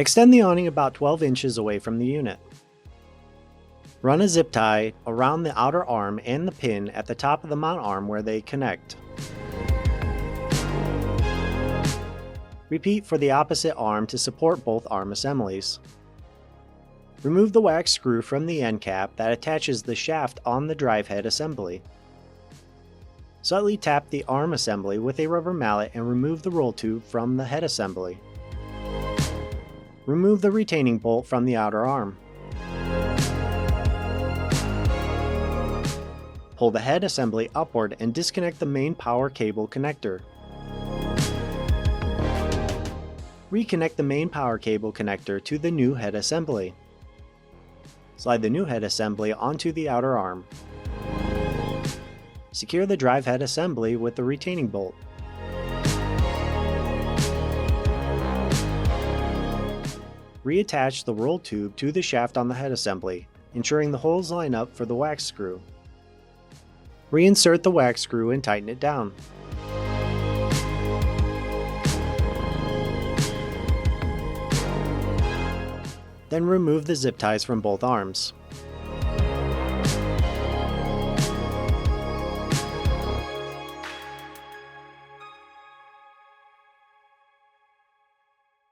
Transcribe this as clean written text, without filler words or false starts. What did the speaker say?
Extend the awning about 12 inches away from the unit. Run a zip tie around the outer arm and the pin at the top of the mount arm where they connect. Repeat for the opposite arm to support both arm assemblies. Remove the wax screw from the end cap that attaches the shaft on the drive head assembly. Slightly tap the arm assembly with a rubber mallet and remove the roll tube from the head assembly. Remove the retaining bolt from the outer arm. Pull the head assembly upward and disconnect the main power cable connector. Reconnect the main power cable connector to the new head assembly. Slide the new head assembly onto the outer arm. Secure the drive head assembly with the retaining bolt. Reattach the roll tube to the shaft on the head assembly, ensuring the holes line up for the wax screw. Reinsert the wax screw and tighten it down. Then remove the zip ties from both arms.